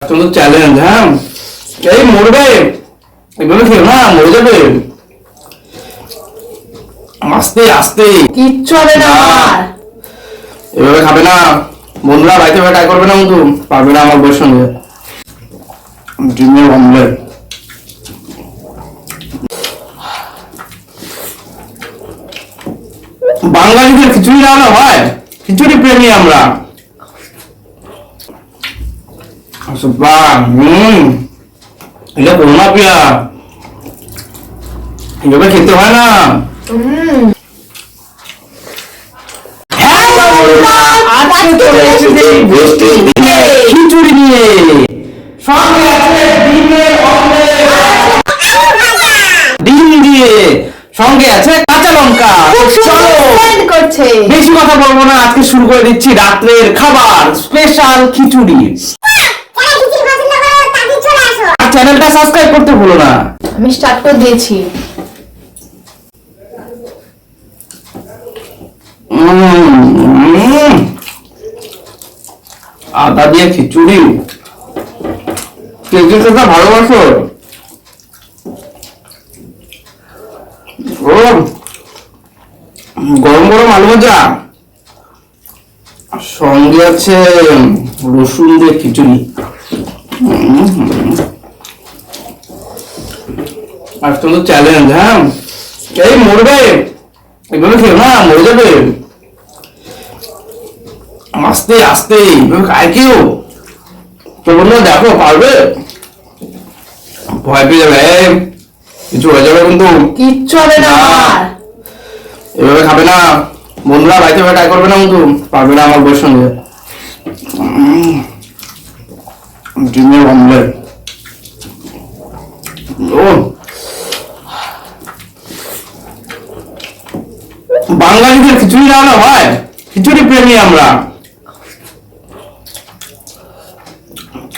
তো চ্যালেঞ্জ। হ্যাঁ, এই মরবে, এগুলো খেও না, মরে যাবে। আস্তে আস্তে, কিচ্ছু হবে না আমার। এভাবে খাবে না। বন্ধুরা বাড়িতে ট্রাই করবে না, কিন্তু পারবে না আমার বউয়ের সঙ্গে। ডিমের অমলেট, বাঙালিদের খিচুড়ি রান্না হয়, খিচুড়ি প্রেমী আমরা। এটা করোনা পিয়া, এভাবে খেতে হয় না। খিচুড়ি নিয়ে সঙ্গে আছে ডিমের অমলেট, ডিম দিয়ে সঙ্গে আছে কাঁচা লঙ্কা। চলো করছে, বেশি কথা বলবো না, আজকে শুরু করে দিচ্ছি রাত্রের খাবার, স্পেশাল খিচুড়ি। চ্যানেলটা সাবস্ক্রাইব করতে ভুলো না। আমি স্টার্ট করে দিয়েছি। আদা দিয়ে খিচুড়ি, কে কে খেতে ভালোবাসো? ও গরম গরম আলু ভাজা, সঙ্গে আছে রসুন দিয়ে খিচুড়ি। আজকে তো চ্যালেঞ্জ। হ্যাঁ, এই মরবে, এগুলো খেও না, মরে যাবে। আস্তে আস্তে খায় কেউ, তো বন্ধুরা দেখো পারবে, ভয় পেয়ে যাবে, কিছু হয়ে যাবে কিন্তু। কিচ্ছু হবে না আমার। এভাবে খাবে না। বন্ধুরা বাড়িতে ট্রাই করবে না, কিন্তু পারবে না আমার বউয়ের সঙ্গে। ডিমের অমলেট, ও বাঙালিদের খিচুড়ি রান্না হয়, খিচুড়ি প্রেমী আমরা।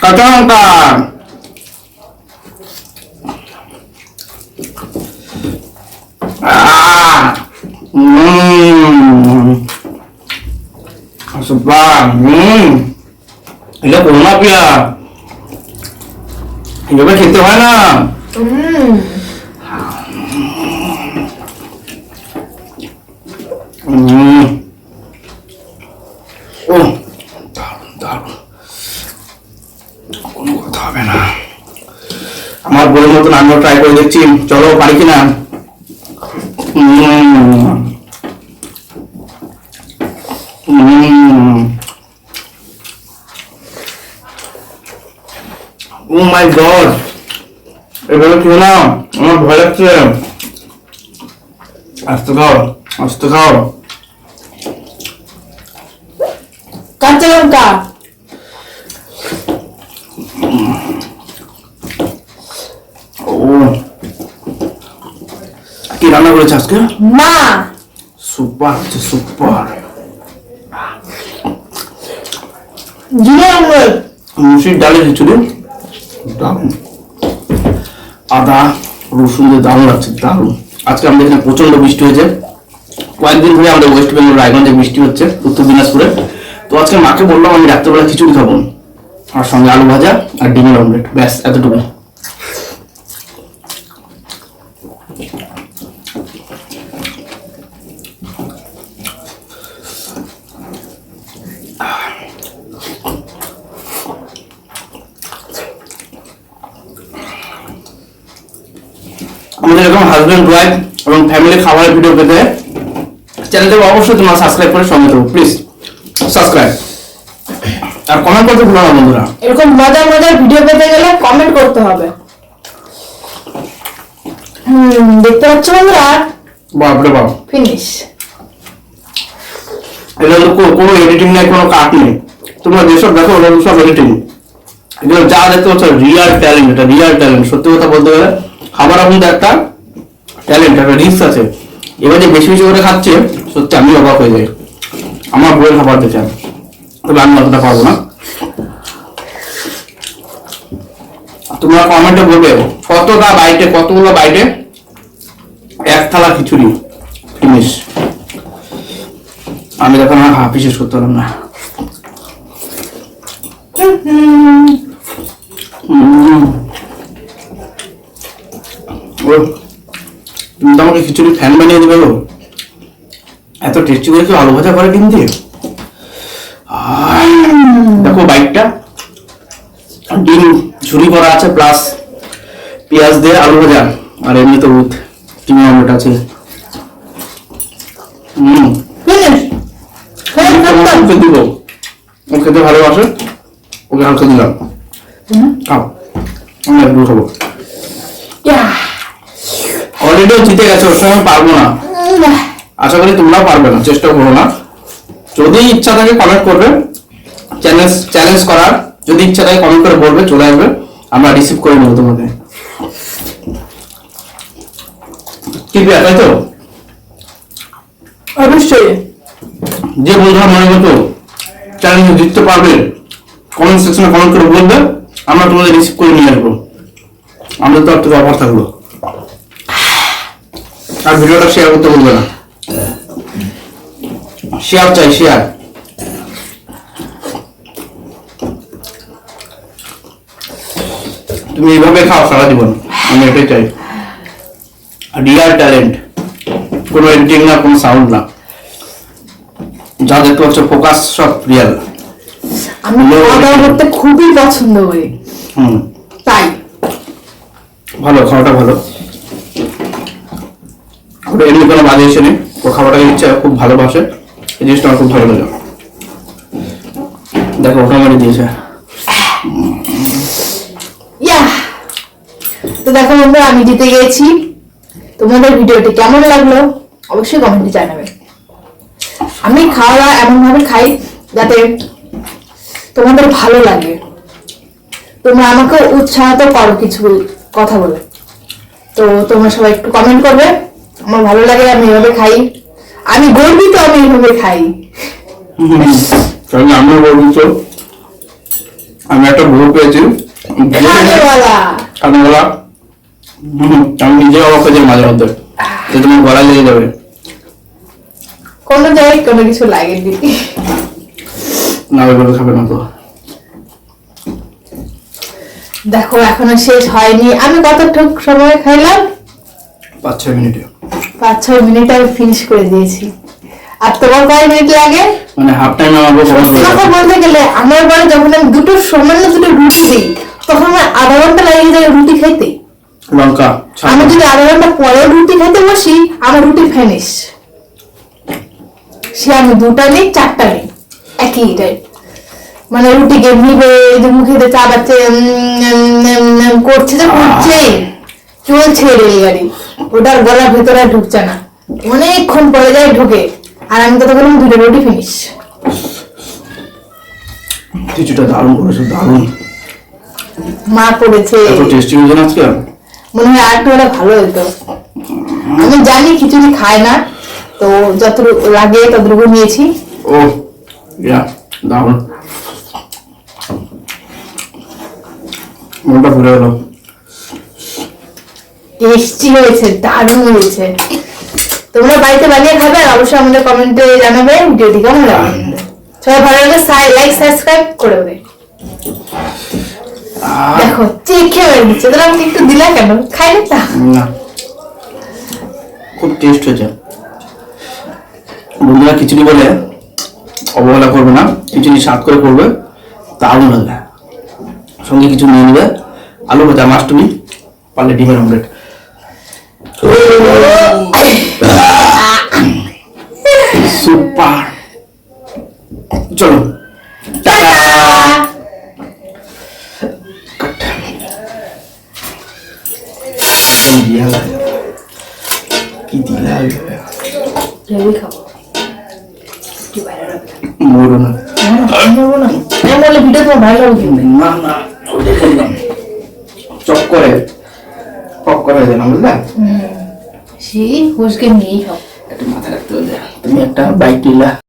কাঁচা লঙ্কা, এটা করোনা পিয়া, এভাবে খেতে হয় না। ও দারুণ দারুণ, কোনো কথা হবে না। আমার বউয়ের মতন আমিও ট্রাই করে দেখছি, চলো পারি কিনা। ও মাই গড, এভাবে খেও না, আমার ভয় লাগছে। আস্তে খাও, আস্তে খাও। কাঁচা লঙ্কা, ও কি রান্না করেছে আজকে? মা। সুপার হচ্ছে, সুপার। ডিমের অমলেট, মুসুরির ডালের খিচুড়ি, দারুণ। আদা রসুন দিয়ে দারুণ লাগছে, দারুণ। আজকে আমাদের এখানে প্রচন্ড বৃষ্টি হয়েছে, কয়েকদিন ধরে আমাদের ওয়েস্ট বেঙ্গল রায়গঞ্জে বৃষ্টি হচ্ছে, উত্তর দিনাজপুরে। তো আজকে মাকে বললাম আমি রাত্রেবেলা খিচুড়ি খাবো, আর সঙ্গে আলু ভাজা আর ডিমের অমলেট, ব্যাস এতটুকু। আমাদের এরকম হাজবেন্ড ওয়াইফ এবং ফ্যামিলি খাবারের ভিডিও পেতে চ্যানেলটাকে অবশ্যই তোমরা সাবস্ক্রাইব করে সঙ্গে থাকো, প্লিজ সাবস্ক্রাইব আর কমেন্ট করতে ভুলো না বন্ধুরা। এরকম মজার মজার ভিডিও পেতে গেলে কমেন্ট করতে হবে। দেখতে পাচ্ছ বন্ধুরা, বাপরে বাপ, ফিনিশ। এটা তো কোনো এডিটিং নেই, কোনো কাট নেই। তোমরা যেসব দেখো ওগুলো সব এডিটিং, এগুলো যা দেখতে পাচ্ছ রিয়াল ট্যালেন্ট, এটা রিয়াল ট্যালেন্ট। সত্যি কথা বলতে গেলে খাবার কিন্তু একটা ট্যালেন্ট, একটা রিস্ক আছে। এবার যে বেশি বেশি করে খাচ্ছে, সত্যি আমি অবাক হয়ে যাই। আমার বইয়ের খাবার দেখে, তবে আমি অতটা পারবো না। তোমরা কমেন্টে বলবে কতটা বাইটে, কতগুলো বাইটে এক থালা খিচুড়ি ফিনিশ। আমি তখন আর বিশেষ করতে পারলাম না। তুমি তো আমাকে খিচুড়ি ফ্যান বানিয়ে দেবে গো। এত টেস্টি করে কি আলু ভাজা করে ডিম দিয়ে? দেখো বাইকটা, ডিম ঝুরি করা আছে, প্লাস পেঁয়াজ দিয়ে আলু ভাজা, আর এমনি তো ডিম অমলেট আছে। ওকে দিব, ও খেতে ভালোবাসে, ওকে হালকা দিলাম। খাও, আমি একটু খাবো। অলরেডি জিতে গেছে, ওর সঙ্গে পারবো না। আশা করি তোমরাও পারবে না, চেষ্টা করো না। যদি ইচ্ছা থাকে কমেন্ট করবে, চ্যালেঞ্জ করার যদি ইচ্ছা থাকে কমেন্ট করে বলবে, চলে আসবে, আমরা রিসিভ করে নেবো তোমাকে। কি তাই তো? অবশ্যই। যে বন্ধুরা মনে মতো চ্যালেঞ্জে জিততে পারবে, কমেন্ট সেকশনে কমেন্ট করে বলবে, আমরা তোমাদের রিসিভ করে নিয়ে আসবো। আমরা তো একটু অফার থাকলো। আর ভিডিওটা শেয়ার করতে বলবে না, শেয়ার চাই, শেয়ার। তুমি এইভাবে খাও সারা জীবন, আমি এটাই চাই। রিয়াল ট্যালেন্ট, কোনো এডিটিং না, কোনো সাউন্ড না, যা দেখতে পাচ্ছ ফোকাস সব রিয়াল। আমি খাওয়া দাওয়া করতে খুবই পছন্দ করি, তাই ভালো, খাওয়াটা ভালো। ওটা এমনি কোনো বাজে এসে নেই, ও খাবারটাকে ইচ্ছা খুব ভালোবাসে, এই জিনিসটা আমার খুব ভালো লাগে। দেখো ওটা আমার দিয়েছে। তো দেখো বন্ধুরা, আমি জিতে গেছি। তোমাদের ভিডিওটি কেমন লাগলো অবশ্যই কমেন্টে জানাবে। আমি খাওয়া দাওয়া এমন ভাবে খাই যাতে তোমাদের ভালো লাগে, তোমরা আমাকে উৎসাহিত করো কিছু কথা বলে। তো তোমরা সবাই একটু কমেন্ট করবে, আমার ভালো লাগে, আমি এভাবে খাই, আমি গর্বিত আমি এভাবে খাই। আমিও গর্বিত, আমি একটা বউ পেয়েছি খানেওয়ালা। আমি নিজে অবাক হয়ে যাই মাঝে মধ্যে, যে তোমার গলা লেগে যাবে। কোনো জায়গায় কোনো কিছু লাগে দিদি না, ওইভাবে খাবে না তো। দেখো এখনো শেষ হয়নি, আমি কতটুক সময় খাইলাম? 5-6 মিনিটে। 5-6 মিনিটে আমি ফিনিশ করে দিয়েছি। আর তোমার কয় মিনিট লাগে? মানে হাফ টাইম আমার কথা বলতে গেলে আমার বাড়ি যখন আমি সামান্য দুটো রুটি দিই, তখন আমার আধা ঘন্টা লাগে যায় রুটি খাইতে। লঙ্কা আমি যদি আধা ঘন্টা পরে রুটি খাইতে বসি, আমার রুটি ফিনিশ। সে আমি 2টা নিই 4টা নিই একই টাইম, মানে রুটিকে নিবে, মুখে চাবাচ্ছে, করছে, যে করছে, চলছে রেলগাড়ি, ওটার গলার ভেতরে ঢুকছে না, অনেকক্ষণ পরে যায় ঢুকে, আর আমি তো বললাম 2টা রুটি ফিনিশ। কিছুটা দারুণ করেছে, দারুণ। মা করেছে, এত টেস্টি হয়েছে না আজকে, মনে হয় আর একটু হলে ভালো হতো। আমি জানি খিচুড়ি খায় না, তো যতটুকু লাগে ততটুকু নিয়েছি। ও ইয়া, দারুণ, মনটা ভরে গেল। টেস্টি হয়েছে, দারুণ হয়েছে। তোমরা বাড়িতে বানিয়ে খাবে, আর অবশ্যই আমাদের কমেন্টে জানাবে ভিডিওটি কেমন লাগে। সবাই ভালো লাগে লাইক সাবস্ক্রাইব করে দেবে। দেখো চেখে বের দিচ্ছে, তোরা আমাকে একটু দিলা কেন? খাই না, খুব টেস্ট হয়েছে। বন্ধুরা খিচুড়ি বলে অবহেলা করবে না, খিচুড়ি স্বাদ করে করবে, দারুণ লাগে। সঙ্গে কিছু নিয়ে নেবে, আলু ভাজা, মাছ, তুমি পারলে ডিমের অমলেট। সুপার, চলো টাটা। কি দিলা খাবো মরো না, ভিডিও তোমার ভালো লাগবে না না, চক করে পক করে দেন, বুঝলা? সেই হুসকে নিয়েই খাও। একটু মাথায় রাখতে হবে, তুমি একটা বাইক নিলা।